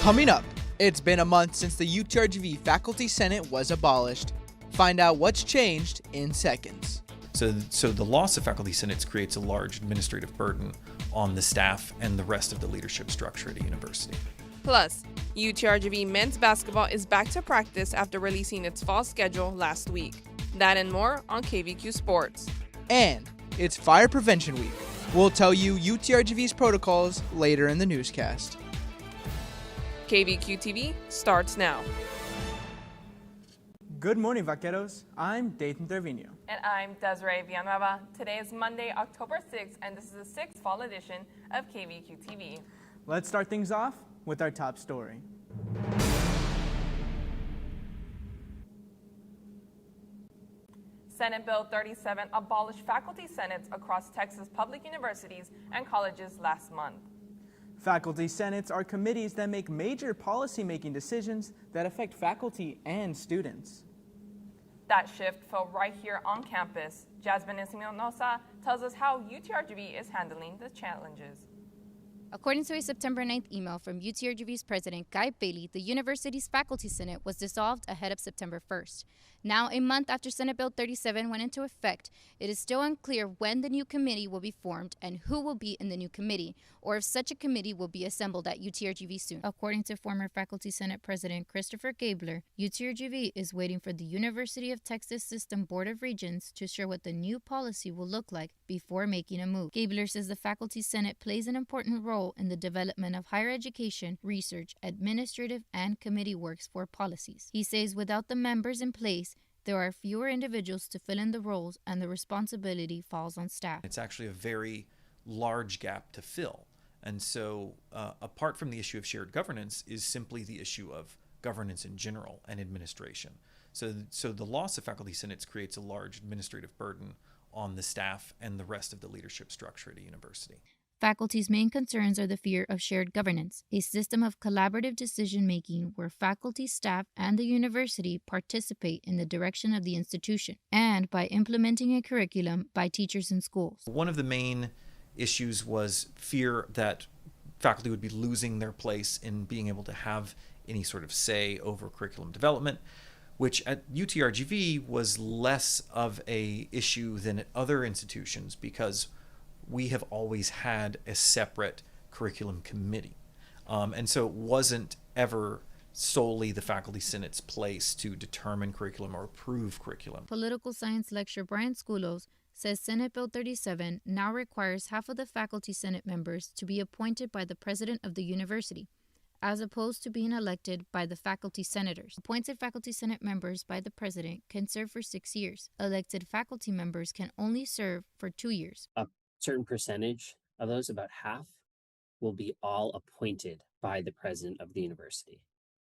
Coming up, it's been a month since the UTRGV Faculty Senate was abolished. Find out what's changed in seconds. So the loss of faculty senates creates a large administrative burden on the staff and the rest of the leadership structure at a university. Plus, UTRGV men's basketball is back to practice after releasing its fall schedule last week. That and more on KVAQ Sports. And it's Fire Prevention Week. We'll tell you UTRGV's protocols later in the newscast. KVAQ-TV starts now. Good morning, vaqueros. I'm Dayton Tervino. And I'm Desiree Villanueva. Today is Monday, October 6th, and this is the 6th fall edition of KVAQ-TV. Let's start things off with our top story. Senate Bill 37 abolished faculty senates across Texas public universities and colleges last month. Faculty senates are committees that make major policy-making decisions that affect faculty and students. That shift fell right here on campus. Jasmine Espinosa tells us how UTRGV is handling the challenges. According to a September 9th email from UTRGV's president, Guy Bailey, the university's faculty senate was dissolved ahead of September 1st. Now, a month after Senate Bill 37 went into effect, it is still unclear when the new committee will be formed and who will be in the new committee, or if such a committee will be assembled at UTRGV soon. According to former faculty senate president Christopher Gabler, UTRGV is waiting for the University of Texas System Board of Regents to share what the new policy will look like before making a move. Gabler says the faculty senate plays an important role in the development of higher education, research, administrative, and committee works for policies. He says without the members in place, there are fewer individuals to fill in the roles and the responsibility falls on staff. It's actually a very large gap to fill. And so apart from the issue of shared governance is simply the issue of governance in general and administration. So the loss of faculty senates creates a large administrative burden on the staff and the rest of the leadership structure at a university. Faculty's main concerns are the fear of shared governance, a system of collaborative decision-making where faculty, staff, and the university participate in the direction of the institution, and by implementing a curriculum by teachers in schools. One of the main issues was fear that faculty would be losing their place in being able to have any sort of say over curriculum development, which at UTRGV was less of a issue than at other institutions because we have always had a separate curriculum committee. And so it wasn't ever solely the faculty senate's place to determine curriculum or approve curriculum. Political science lecturer Brian Skoulos says Senate Bill 37 now requires half of the faculty senate members to be appointed by the president of the university, as opposed to being elected by the faculty senators. Appointed faculty senate members by the president can serve for 6 years. Elected faculty members can only serve for 2 years. Certain percentage of those, about half, will be all appointed by the president of the university,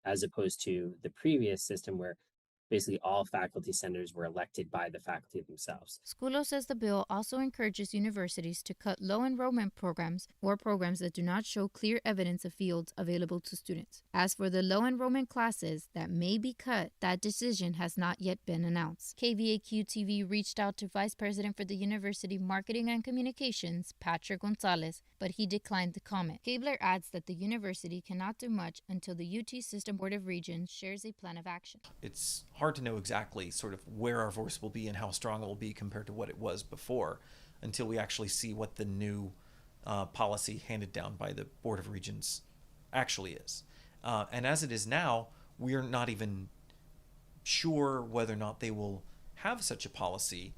as opposed to the previous system where basically all faculty senators were elected by the faculty themselves. Skoulos says the bill also encourages universities to cut low enrollment programs or programs that do not show clear evidence of fields available to students. As for the low enrollment classes that may be cut, that decision has not yet been announced. KVAQ-TV reached out to Vice President for the University Marketing and Communications, Patrick Gonzalez, but he declined to comment. Gabler adds that the university cannot do much until the UT System Board of Regents shares a plan of action. It's hard to know exactly sort of where our voice will be and how strong it will be compared to what it was before until we actually see what the new policy handed down by the Board of Regents actually is. And as it is now, we're not even sure whether or not they will have such a policy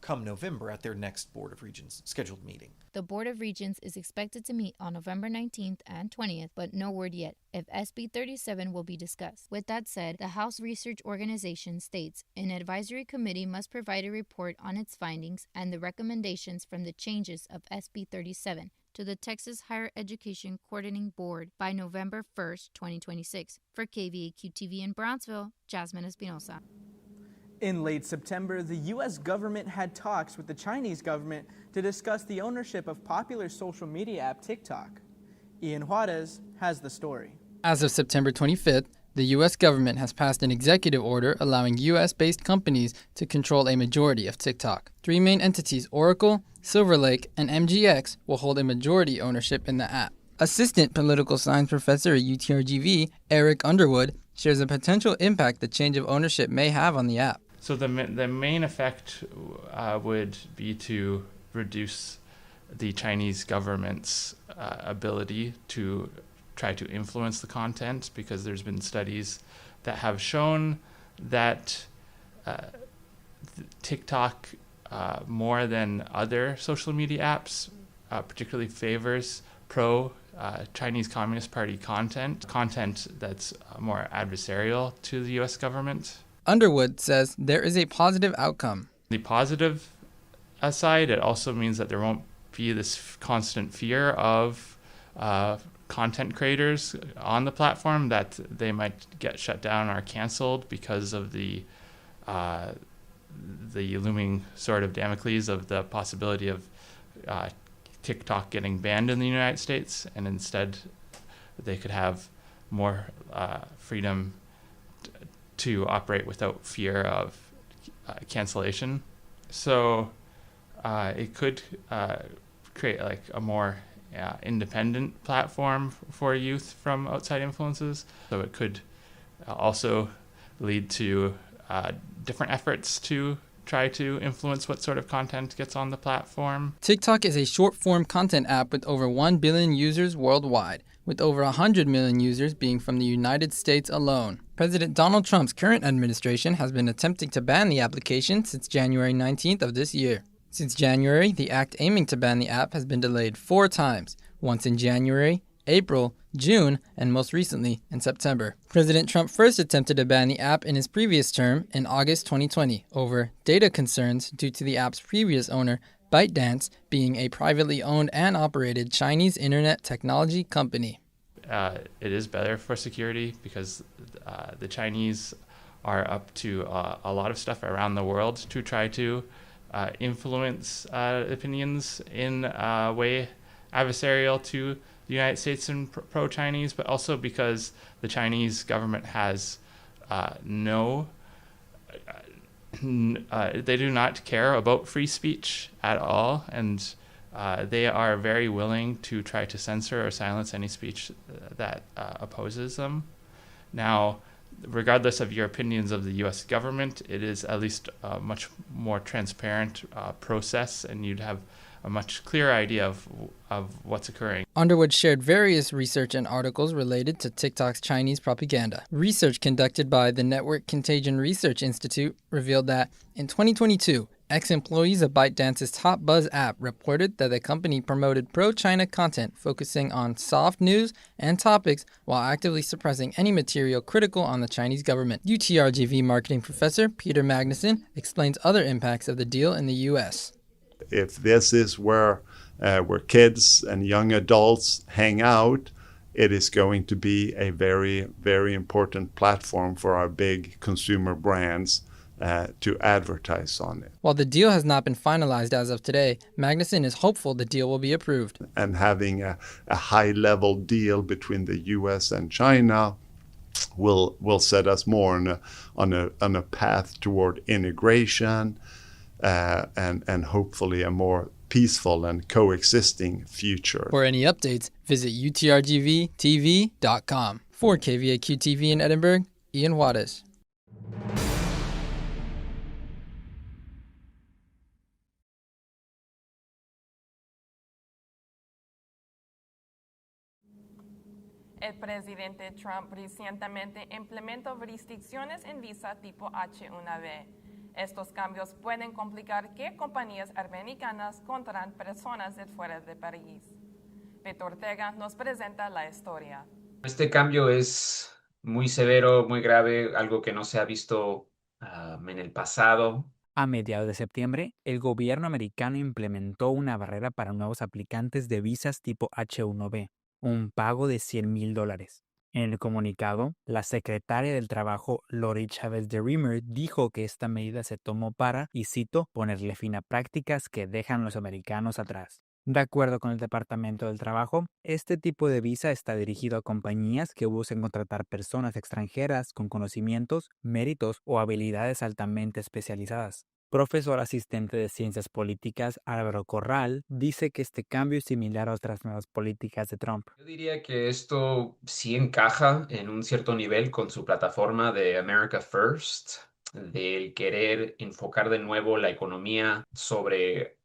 come November at their next Board of Regents scheduled meeting. The Board of Regents is expected to meet on November 19th and 20th, but no word yet if SB 37 will be discussed. With that said, the House Research Organization states an advisory committee must provide a report on its findings and the recommendations from the changes of SB 37 to the Texas Higher Education Coordinating Board by November 1st, 2026. For KVAQ-TV in Brownsville, Jasmine Espinosa. In late September, the U.S. government had talks with the Chinese government to discuss the ownership of popular social media app TikTok. Ian Juarez has the story. As of September 25th, the U.S. government has passed an executive order allowing U.S.-based companies to control a majority of TikTok. Three main entities, Oracle, Silver Lake, and MGX, will hold a majority ownership in the app. Assistant Political Science Professor at UTRGV, Eric Underwood, shares the potential impact the change of ownership may have on the app. So the main effect would be to reduce the Chinese government's ability to try to influence the content, because there's been studies that have shown that TikTok, more than other social media apps, particularly favors Chinese Communist Party content that's more adversarial to the U.S. government. Underwood says there is a positive outcome. The positive side, it also means that there won't be this constant fear of content creators on the platform that they might get shut down or canceled because of the looming sword of Damocles of the possibility of TikTok getting banned in the United States, and instead they could have more freedom to operate without fear of cancellation. So it could create like a more independent platform for youth from outside influences. So it could also lead to different efforts to try to influence what sort of content gets on the platform. TikTok is a short-form content app with over 1 billion users worldwide, with over 100 million users being from the United States alone. President Donald Trump's current administration has been attempting to ban the application since January 19th of this year. Since January, the act aiming to ban the app has been delayed 4 times, once in January, April, June, and most recently in September. President Trump first attempted to ban the app in his previous term in August 2020 over data concerns due to the app's previous owner, ByteDance, being a privately owned and operated Chinese internet technology company. It is better for security because the Chinese are up to a lot of stuff around the world to try to influence opinions in a way adversarial to the United States and pro-Chinese, but also because the Chinese government has they do not care about free speech at all, and they are very willing to try to censor or silence any speech that opposes them. Now, regardless of your opinions of the U.S. government, it is at least a much more transparent process, and you'd have a much clearer idea of what's occurring. Underwood shared various research and articles related to TikTok's Chinese propaganda. Research conducted by the Network Contagion Research Institute revealed that in 2022, ex-employees of ByteDance's Top Buzz app reported that the company promoted pro-China content focusing on soft news and topics while actively suppressing any material critical on the Chinese government. UTRGV marketing professor Peter Magnuson explains other impacts of the deal in the U.S. If this is where kids and young adults hang out, it is going to be a very, very important platform for our big consumer brands to advertise on it. While the deal has not been finalized as of today, Magnuson is hopeful the deal will be approved. And having a high-level deal between the U.S. and China will set us more on a path toward integration and hopefully a more peaceful and coexisting future. For any updates, visit UTRGV-TV.com. For KVAQ-TV in Edinburgh, Ian Juarez. El presidente Trump recientemente implementó restricciones en visa tipo H-1B. Estos cambios pueden complicar que compañías americanas contraten personas de fuera del país. Beto Ortega nos presenta la historia. Este cambio es muy severo, muy grave, algo que no se ha visto en el pasado. A mediados de septiembre, el gobierno americano implementó una barrera para nuevos aplicantes de visas tipo H-1B, un pago de $100,000. En el comunicado, la secretaria del Trabajo, Lori Chávez de Rimmer, dijo que esta medida se tomó para, y cito, ponerle fin a prácticas que dejan a los americanos atrás. De acuerdo con el Departamento del Trabajo, este tipo de visa está dirigido a compañías que buscan contratar personas extranjeras con conocimientos, méritos o habilidades altamente especializadas. Profesor asistente de Ciencias Políticas Álvaro Corral dice que este cambio es similar a otras nuevas políticas de Trump. Yo diría que esto sí encaja en un cierto nivel con su plataforma de America First, del querer enfocar de nuevo la economía sobre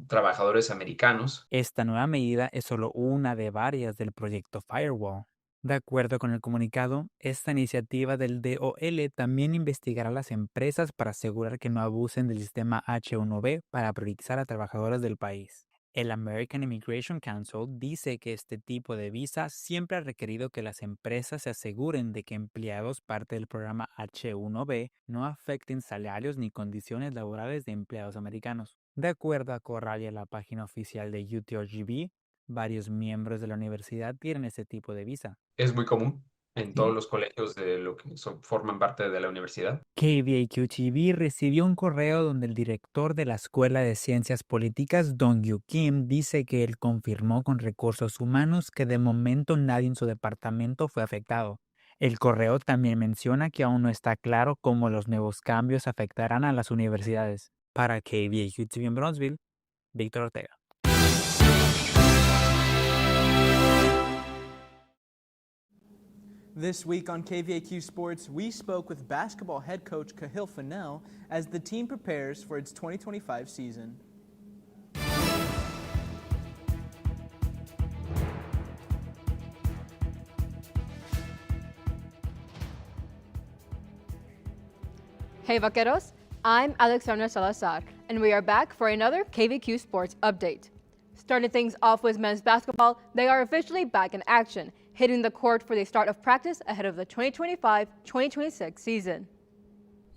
trabajadores americanos. Esta nueva medida es solo una de varias del proyecto Firewall. De acuerdo con el comunicado, esta iniciativa del DOL también investigará a las empresas para asegurar que no abusen del sistema H-1B para priorizar a trabajadores del país. El American Immigration Council dice que este tipo de visa siempre ha requerido que las empresas se aseguren de que empleados parte del programa H-1B no afecten salarios ni condiciones laborales de empleados americanos. De acuerdo a Corral y a la página oficial de UTRGV, varios miembros de la universidad tienen este tipo de visa. Es muy común en Sí. todos los colegios de lo que forman parte de la universidad. KVAQ-TV recibió un correo donde el director de la Escuela de Ciencias Políticas, Dong-Yu Kim, dice que él confirmó con recursos humanos que de momento nadie en su departamento fue afectado. El correo también menciona que aún no está claro cómo los nuevos cambios afectarán a las universidades. Para KVAQ-TV en Bronzeville, Víctor Ortega. This week on KVAQ Sports, we spoke with basketball head coach Kahil Fennell as the team prepares for its 2025 season. Hey Vaqueros, I'm Alexandra Salazar, and we are back for another KVQ Sports update. Starting things off with men's basketball, they are officially back in action, hitting the court for the start of practice ahead of the 2025-2026 season.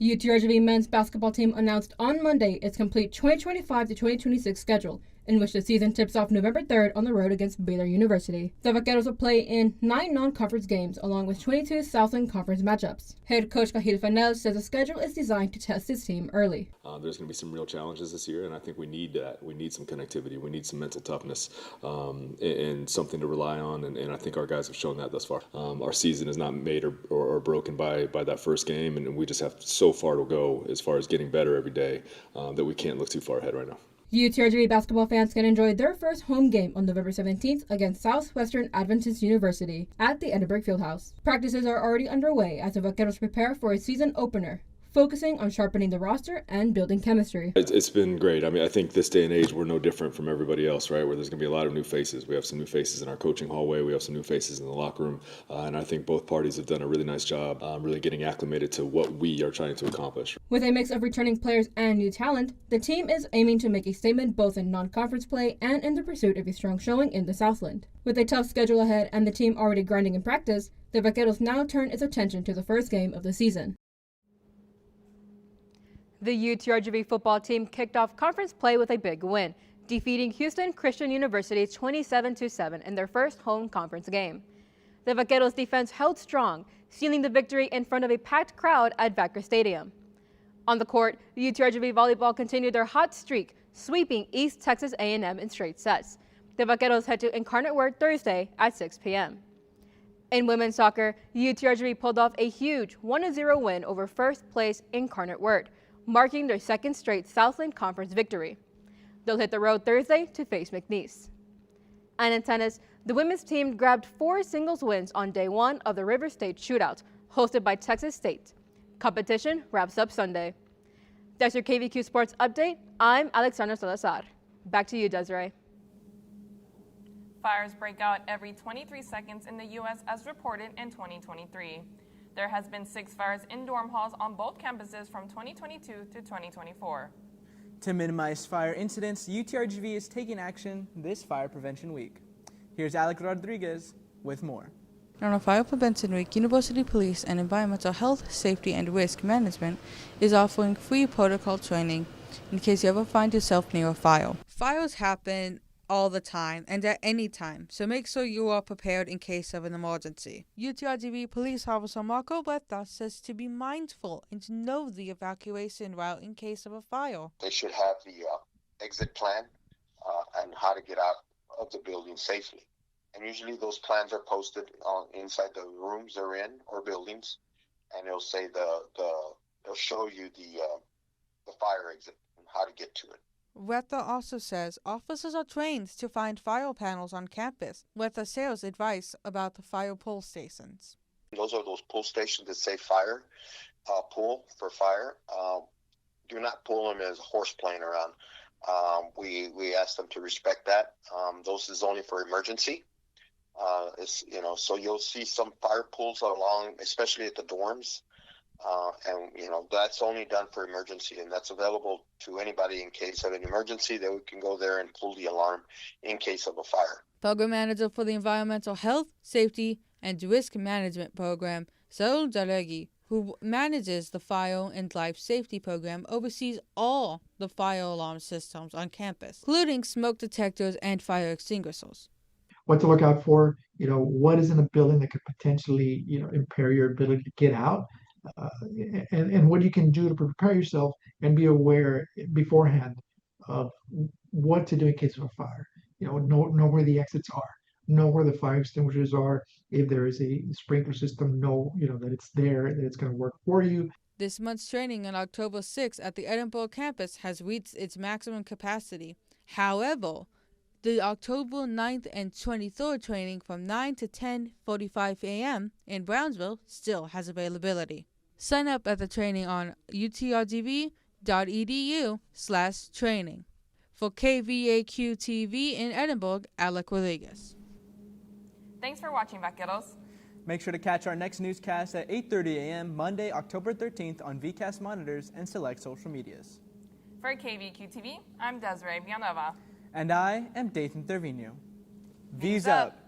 UTRGV men's basketball team announced on Monday its complete 2025 to 2026 schedule, in which the season tips off November 3rd on the road against Baylor University. The Vaqueros will play in 9 non-conference games, along with 22 Southland Conference matchups. Head coach Kahil Fennell says the schedule is designed to test his team early. There's going to be some real challenges this year, and I think we need that. We need some connectivity. We need some mental toughness and something to rely on, and I think our guys have shown that thus far. Our season is not made or broken by that first game, and we just have so far to go as far as getting better every day that we can't look too far ahead right now. UTRGV basketball fans can enjoy their first home game on November 17th against Southwestern Adventist University at the Edinburgh Fieldhouse. Practices are already underway as the Vaqueros prepare for a season opener, focusing on sharpening the roster and building chemistry. It's been great. I mean, I think this day and age, we're no different from everybody else, right? Where there's going to be a lot of new faces. We have some new faces in our coaching hallway. We have some new faces in the locker room. And I think both parties have done a really nice job really getting acclimated to what we are trying to accomplish. With a mix of returning players and new talent, the team is aiming to make a statement both in non-conference play and in the pursuit of a strong showing in the Southland. With a tough schedule ahead and the team already grinding in practice, the Vaqueros now turn its attention to the first game of the season. The UTRGV football team kicked off conference play with a big win, defeating Houston Christian University 27-7 in their first home conference game. The Vaqueros defense held strong, sealing the victory in front of a packed crowd at Vaquer Stadium. On the court, the UTRGV volleyball continued their hot streak, sweeping East Texas A&M in straight sets. The Vaqueros head to Incarnate Word Thursday at 6 p.m. In women's soccer, UTRGV pulled off a huge 1-0 win over first place Incarnate Word, marking their second straight Southland Conference victory. They'll hit the road Thursday to face McNeese. And in tennis, the women's team grabbed 4 singles wins on day 1 of the River State Shootout, hosted by Texas State. Competition wraps up Sunday. That's your KVQ Sports Update. I'm Alexandra Salazar. Back to you, Desiree. Fires break out every 23 seconds in the U.S. as reported in 2023. There has been 6 fires in dorm halls on both campuses from 2022 to 2024. To minimize fire incidents, UTRGV is taking action this Fire Prevention Week. Here's Alec Rodriguez with more. On Fire Prevention Week, University Police and Environmental Health, Safety and Risk Management is offering free protocol training in case you ever find yourself near a fire. Fires happen all the time and at any time, so make sure you are prepared in case of an emergency. UTRGV Police Officer Marco Berta says to be mindful and to know the evacuation route in case of a fire. They should have the exit plan and how to get out of the building safely. And usually those plans are posted inside the rooms they're in or buildings, and it'll say they'll show you the fire exit and how to get to it. Weta also says officers are trained to find fire panels on campus. Weta shares advice about the fire pull stations. Those are those pull stations that say fire, pull for fire. Do not pull them as a horse playing around. We ask them to respect that. Those is only for emergency. So you'll see some fire pulls along, especially at the dorms. And that's only done for emergency, and that's available to anybody in case of an emergency that we can go there and pull the alarm in case of a fire. Program Manager for the Environmental Health, Safety, and Risk Management Program, Saul Daregi, who manages the Fire and Life Safety Program, oversees all the fire alarm systems on campus, including smoke detectors and fire extinguishers. What to look out for, what is in a building that could potentially, impair your ability to get out, and what you can do to prepare yourself and be aware beforehand of what to do in case of a fire. Know where the exits are, know where the fire extinguishers are. If there is a sprinkler system, know that it's there, that it's going to work for you. This month's training on October 6th at the Edinburgh campus has reached its maximum capacity. However, the October 9th and 23rd training from 9 to 10:45 a.m. in Brownsville still has availability. Sign up at the training on utrgv.edu/training. For KVAQ-TV in Edinburgh, Alec Rodriguez. Thanks for watching, Vaqueros. Make sure to catch our next newscast at 8:30 a.m. Monday, October 13th on VCast monitors and select social medias. For KVAQ-TV, I'm Desiree Villanueva. And I am Dathan Thervino. V's up!